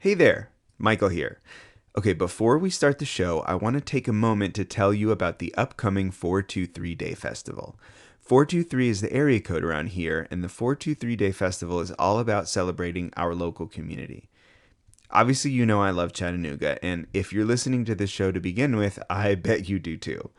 Hey there, Michael here. Okay, before we start the show, I want to take a moment to tell you about the upcoming 423 Day Festival. 423 is the area code around here, and the 423 Day Festival is all about celebrating our local community. Obviously, you know I love Chattanooga, and if you're listening to this show to begin with, I bet you do too.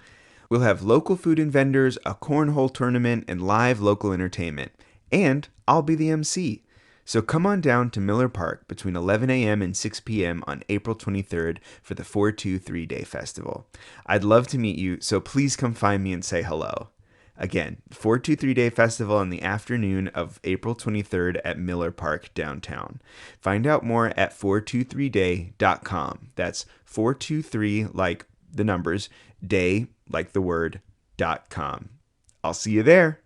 We'll have local food and vendors, a cornhole tournament, and live local entertainment. And I'll be the MC. So come on down to Miller Park between 11 a.m. and 6 p.m. on April 23rd for the 423 Day Festival. I'd love to meet you, so please come find me and say hello. Again, 423 Day Festival in the afternoon of April 23rd at Miller Park downtown. Find out more at 423day.com. That's 423 like the numbers, day like the word, .com. I'll see you there.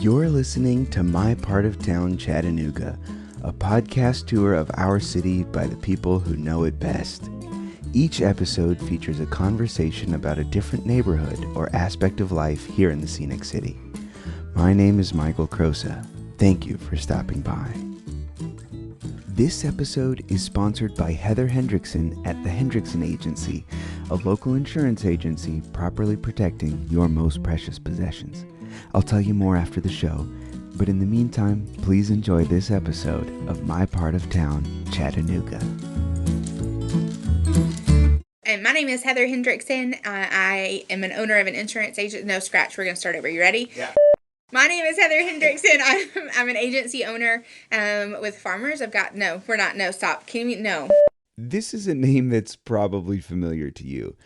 You're listening to My Part of Town Chattanooga, a podcast tour of our city by the people who know it best. Each episode features a conversation about a different neighborhood or aspect of life here in the scenic city. My name is Michael Crosa. Thank you for stopping by. This episode is sponsored by Heather Hendrickson at the Hendrickson Agency, a local insurance agency properly protecting your most precious possessions. I'll tell you more after the show, but in the meantime, please enjoy this episode of My Part of Town, Chattanooga. And my name is Heather Hendrickson. I am an owner of an insurance agent. No, scratch. We're going to start over. You ready? Yeah. My name is Heather Hendrickson. I'm an agency owner with farmers. Stop. No. This is a name that's probably familiar to you.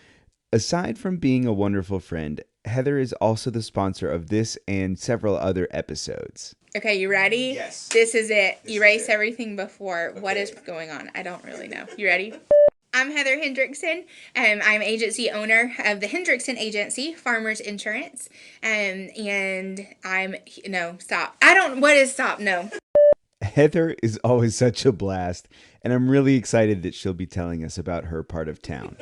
Aside from being a wonderful friend, Heather is also the sponsor of this and several other episodes. Okay, you ready? Yes. This is it. This Erase is it. Everything before. Okay. What is going on? I don't really know. You ready? I'm Heather Hendrickson. I'm agency owner of the Hendrickson Agency, Farmers Insurance. And I'm, no, stop. What is stop? No. Heather is always such a blast, and I'm really excited that she'll be telling us about her part of town.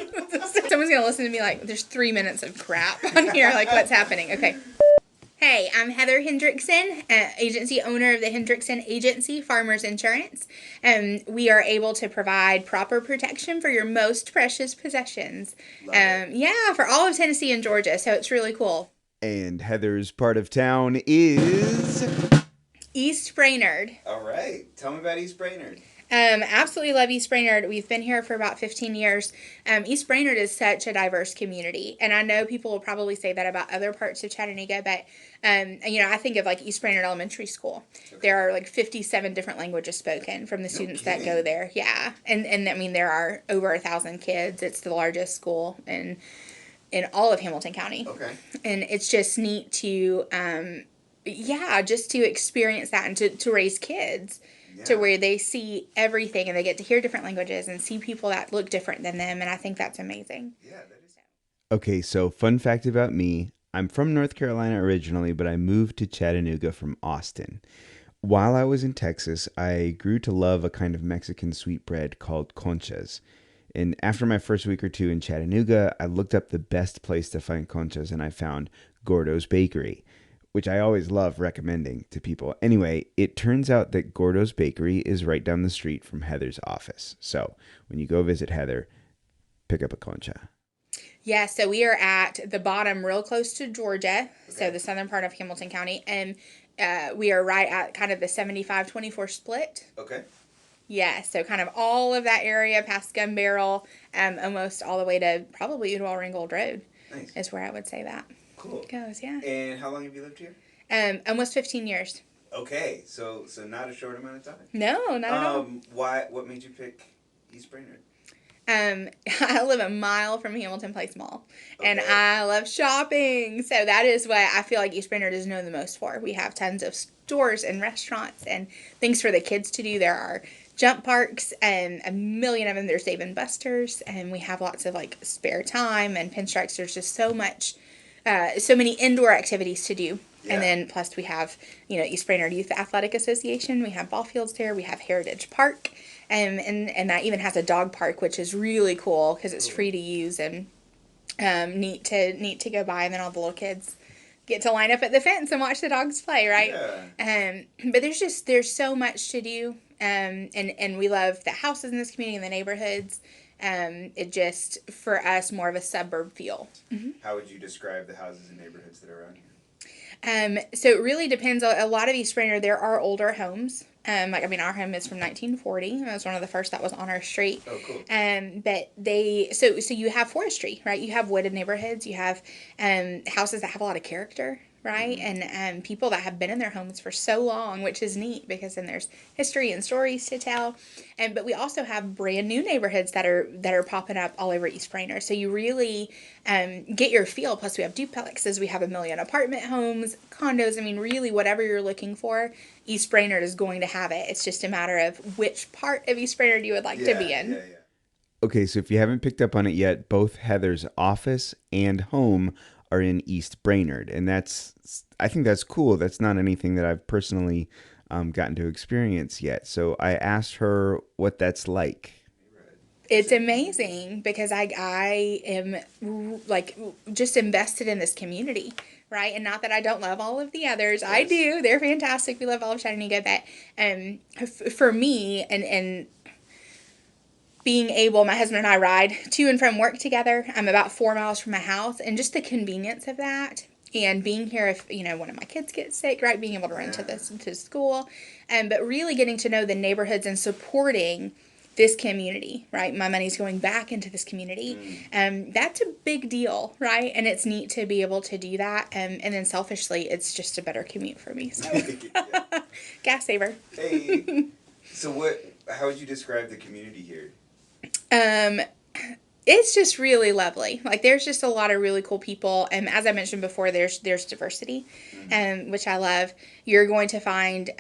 Someone's going to listen to me like, there's 3 minutes of crap on here. Like, what's happening? Okay. Hey, I'm Heather Hendrickson, agency owner of the Hendrickson Agency, Farmers Insurance. We are able to provide proper protection for your most precious possessions. For all of Tennessee and Georgia, so it's really cool. And Heather's part of town is... East Brainerd. All right. Tell me about East Brainerd. Absolutely love East Brainerd. We've been here for about 15 years. East Brainerd is such a diverse community. And I know people will probably say that about other parts of Chattanooga, but, I think of like East Brainerd Elementary School. Okay. There are like 57 different languages spoken from the students that go there. Yeah. And I mean, there are over 1,000 kids. It's the largest school in all of Hamilton County. Okay. And it's just neat to, just to experience that and to raise kids. Yeah. To where they see everything and they get to hear different languages and see people that look different than them. And I think that's amazing. Yeah, that is. Okay, so fun fact about me. I'm from North Carolina originally, but I moved to Chattanooga from Austin. While I was in Texas, I grew to love a kind of Mexican sweetbread called conchas. And after my first week or two in Chattanooga, I looked up the best place to find conchas and I found Gordo's Bakery, which I always love recommending to people. Anyway, it turns out that Gordo's Bakery is right down the street from Heather's office. So when you go visit Heather, pick up a concha. Yeah, so we are at the bottom, real close to Georgia, so the southern part of Hamilton County, and we are right at kind of the 75-24 split. Okay. Yeah, so kind of all of that area past Gun Barrel, almost all the way to probably Udall Ringgold Road. Nice. Is where I would say that. Cool. It goes, yeah. And how long have you lived here? Almost 15 years. Okay, so not a short amount of time. No, not at all. What made you pick East Brainerd? I live a mile from Hamilton Place Mall, and Okay. I love shopping. So that is what I feel like East Brainerd is known the most for. We have tons of stores and restaurants and things for the kids to do. There are jump parks and a million of them. There's Dave and Buster's, and we have lots of like spare time and pinstripes. There's just so many indoor activities to do. Yeah. And then plus we have, East Brainerd Youth Athletic Association. We have ball fields there. We have Heritage Park. And that even has a dog park, which is really cool because it's free to use. And Neat to go by, and then all the little kids get to line up at the fence and watch the dogs play, right? But there's so much to do, and we love the houses in this community and the neighborhoods. It just, for us, more of a suburb feel. How would you describe the houses and neighborhoods that are around here? So it really depends. A lot of East Brainerd, there are older homes. Our home is from 1940. It was one of the first that was on our street. Oh, cool. So you have forestry, right? You have wooded neighborhoods. You have houses that have a lot of character, right? Mm-hmm. And people that have been in their homes for so long, which is neat because then there's history and stories to tell. But we also have brand new neighborhoods that are popping up all over East Brainerd. So you really get your feel. Plus we have duplexes, we have a million apartment homes, condos. I mean, really, whatever you're looking for, East Brainerd is going to have it. It's just a matter of which part of East Brainerd you would like to be in. Yeah. Okay, so if you haven't picked up on it yet, both Heather's office and home are in East Brainerd, and I think that's cool. That's not anything that I've personally gotten to experience yet. So I asked her what that's like. It's amazing because I am like just invested in this community, right? And not that I don't love all of the others. Yes. I do. They're fantastic. We love all of Chattanooga, but for me and being able, my husband and I ride to and from work together. I'm about 4 miles from my house, and just the convenience of that. And being here, if one of my kids gets sick, right, being able to run to school, but really getting to know the neighborhoods and supporting this community, right? My money's going back into this community. That's a big deal, right? And it's neat to be able to do that. And then selfishly, it's just a better commute for me. So, gas saver. Hey, so how would you describe the community here? It's just really lovely. Like, there's just a lot of really cool people. And as I mentioned before, there's diversity, which I love. You're going to find,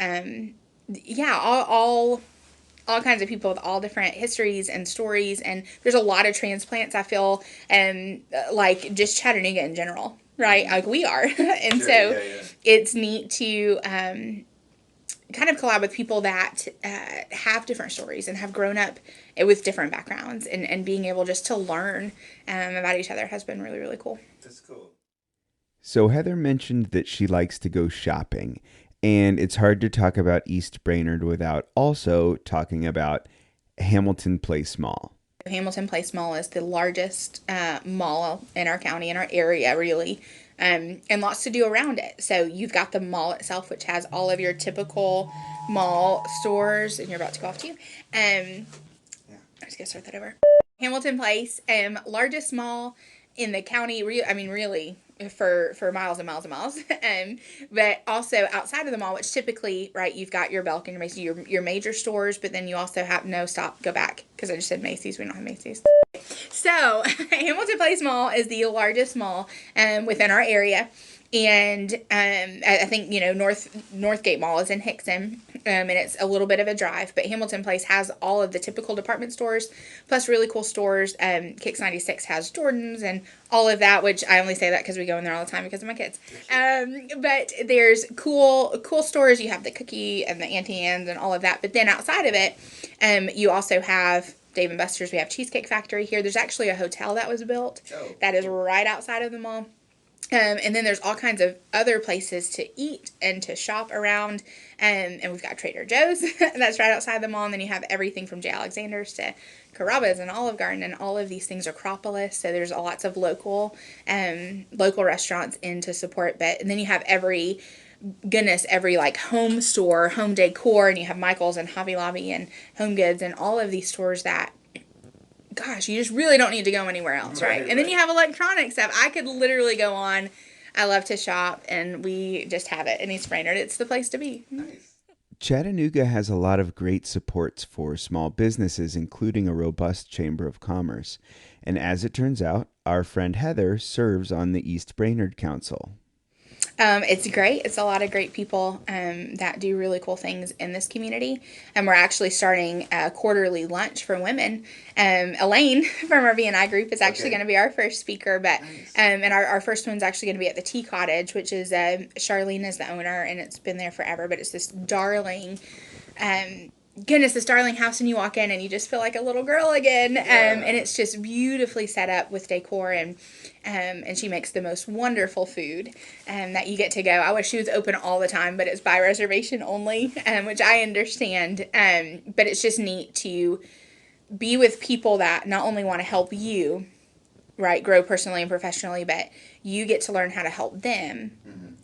all kinds of people with all different histories and stories. And there's a lot of transplants, I feel, like just Chattanooga in general, right? Like we are. And it's neat to, kind of collab with people that have different stories and have grown up with different backgrounds, and being able just to learn about each other has been really, really cool. That's cool. So Heather mentioned that she likes to go shopping, and it's hard to talk about East Brainerd without also talking about Hamilton Place Mall. Hamilton Place Mall is the largest mall in our county, in our area, really. And lots to do around it. So you've got the mall itself, which has all of your typical mall stores, and you're about to go off too. I'm just gonna start that over. Hamilton Place, largest mall in the county. Really, for miles and miles and miles. But also outside of the mall, which typically, right, you've got your Belk and your Macy's, your major stores, but then you also have go back, because I just said Macy's. We don't have Macy's. So Hamilton Place Mall is the largest mall within our area. And I think, Northgate Mall is in Hendrickson, and it's a little bit of a drive. But Hamilton Place has all of the typical department stores, plus really cool stores. Kicks 96 has Jordan's and all of that, which I only say that because we go in there all the time because of my kids. But there's cool stores. You have the Cookie and the Auntie Anne's and all of that. But then outside of it, you also have Dave & Buster's. We have Cheesecake Factory here. There's actually a hotel that was built that is right outside of the mall. And then there's all kinds of other places to eat and to shop around. And we've got Trader Joe's that's right outside the mall. And then you have everything from J. Alexander's to Carrabba's and Olive Garden, and all of these things are Acropolis. So there's lots of local restaurants in to support. And then you have every like home store, home decor, and you have Michael's and Hobby Lobby and Home Goods and all of these stores that, gosh, you just really don't need to go anywhere else, right? And then you have electronic stuff. I could literally go on. I love to shop, and we just have it in East Brainerd. It's the place to be. Nice. Chattanooga has a lot of great supports for small businesses, including a robust Chamber of Commerce. And as it turns out, our friend Heather serves on the East Brainerd Council. It's great. It's a lot of great people that do really cool things in this community. And we're actually starting a quarterly lunch for women. Elaine from our B&I group is actually going to be our first speaker. But nice. And our first one's actually going to be at the Tea Cottage, which is Charlene is the owner, and it's been there forever. But it's this darling goodness, this darling house, and you walk in and you just feel like a little girl again. And it's just beautifully set up with decor, and she makes the most wonderful food that you get to go. I wish she was open all the time, but it's by reservation only, which I understand. But it's just neat to be with people that not only want to help you, right, grow personally and professionally, but you get to learn how to help them.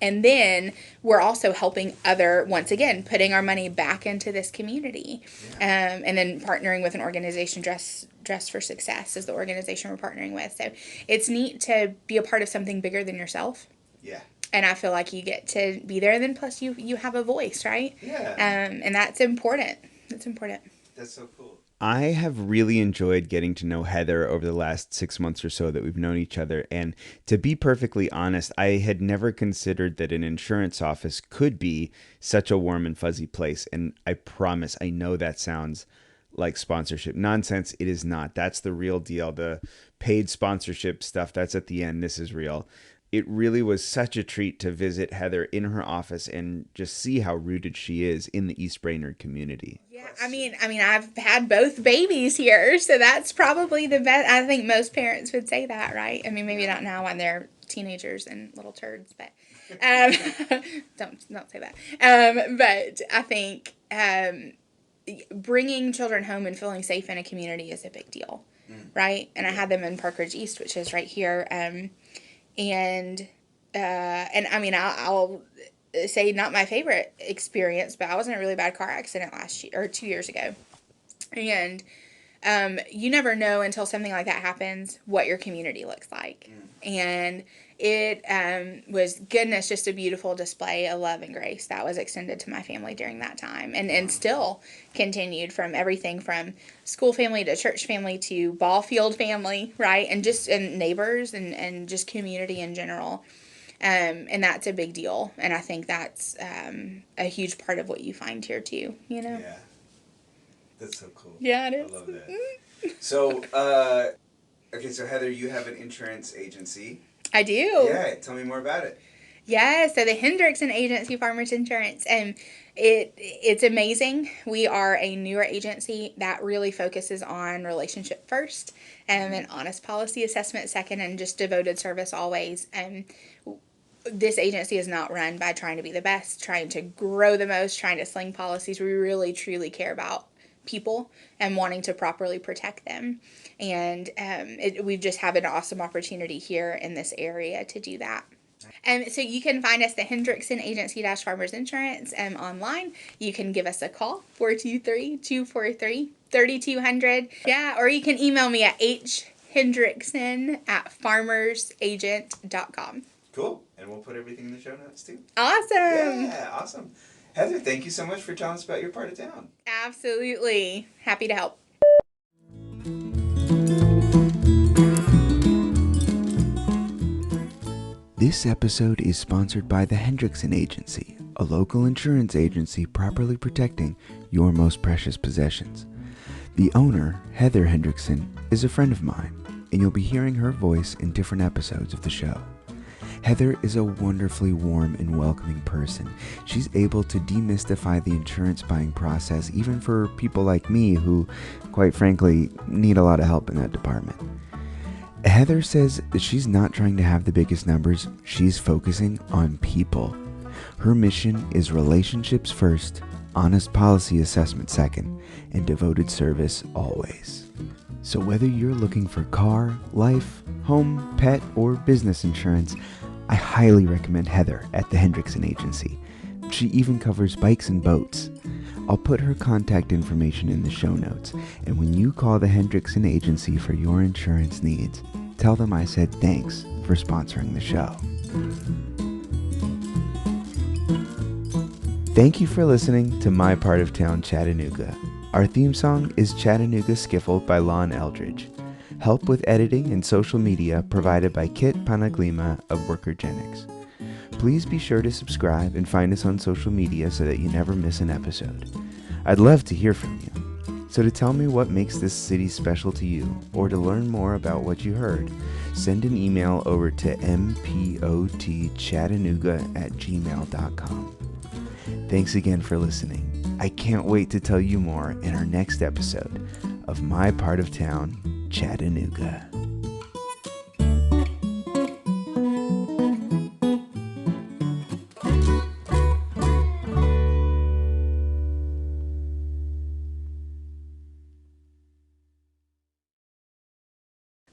And then we're also helping once again, putting our money back into this community. And then partnering with an organization, Dress for Success is the organization we're partnering with. So it's neat to be a part of something bigger than yourself. Yeah. And I feel like you get to be there, and then plus you have a voice, right? Yeah. And that's important. That's important. That's so cool. I have really enjoyed getting to know Heather over the last 6 months or so that we've known each other. And to be perfectly honest, I had never considered that an insurance office could be such a warm and fuzzy place. And I promise, I know that sounds like sponsorship nonsense. It is not. That's the real deal. The paid sponsorship stuff, that's at the end. This is real. It really was such a treat to visit Heather in her office and just see how rooted she is in the East Brainerd community. Yeah, I mean, I've had both babies here, so that's probably the best. I think most parents would say that, right? I mean, maybe not now when they're teenagers and little turds, but don't say that. But I think bringing children home and feeling safe in a community is a big deal, right? And I had them in Park Ridge East, which is right here. And I mean, I'll say not my favorite experience, but I was in a really bad car accident last year or 2 years ago. And you never know until something like that happens what your community looks like. And it was, goodness, just a beautiful display of love and grace that was extended to my family during that time, and still continued from everything from school family to church family to ball field family, right? And just neighbors and just community in general. And that's a big deal. And I think that's a huge part of what you find here too, you know? Yeah. That's so cool. Yeah, it is. I love that. So, okay, so Heather, you have an insurance agency. I do. Yeah, tell me more about it. Yeah, so the Hendrickson Agency Farmers Insurance, and it's amazing. We are a newer agency that really focuses on relationship first, and an honest policy assessment second, and just devoted service always. And this agency is not run by trying to be the best, trying to grow the most, trying to sling policies. We really, truly care about people and wanting to properly protect them. And we've just had an awesome opportunity here in this area to do that. So you can find us, the Hendrickson Agency-Farmers Insurance, online. You can give us a call, 423-243-3200. Yeah, or you can email me at hhendrickson@farmersagent.com. Cool. And we'll put everything in the show notes too. Awesome. Yeah, awesome. Heather, thank you so much for telling us about your part of town. Absolutely. Happy to help. This episode is sponsored by the Hendrickson Agency, a local insurance agency properly protecting your most precious possessions. The owner, Heather Hendrickson, is a friend of mine, and you'll be hearing her voice in different episodes of the show. Heather is a wonderfully warm and welcoming person. She's able to demystify the insurance buying process, even for people like me who, quite frankly, need a lot of help in that department. Heather says that she's not trying to have the biggest numbers, she's focusing on people. Her mission is relationships first, honest policy assessment second, and devoted service always. So whether you're looking for car, life, home, pet, or business insurance, I highly recommend Heather at the Hendrickson Agency. She even covers bikes and boats. I'll put her contact information in the show notes, and when you call the Hendrickson Agency for your insurance needs, tell them I said thanks for sponsoring the show. Thank you for listening to My Part of Town Chattanooga. Our theme song is Chattanooga Skiffle by Lon Eldridge. Help with editing and social media provided by Kit Panaglima of Workergenics. Please be sure to subscribe and find us on social media so that you never miss an episode. I'd love to hear from you. So to tell me what makes this city special to you, or to learn more about what you heard, send an email over to mpotchattanooga@gmail.com. Thanks again for listening. I can't wait to tell you more in our next episode of My Part of Town, Chattanooga.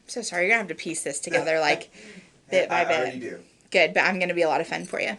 So sorry, you're gonna have to piece this together like bit by bit. do. Good, but I'm gonna be a lot of fun for you.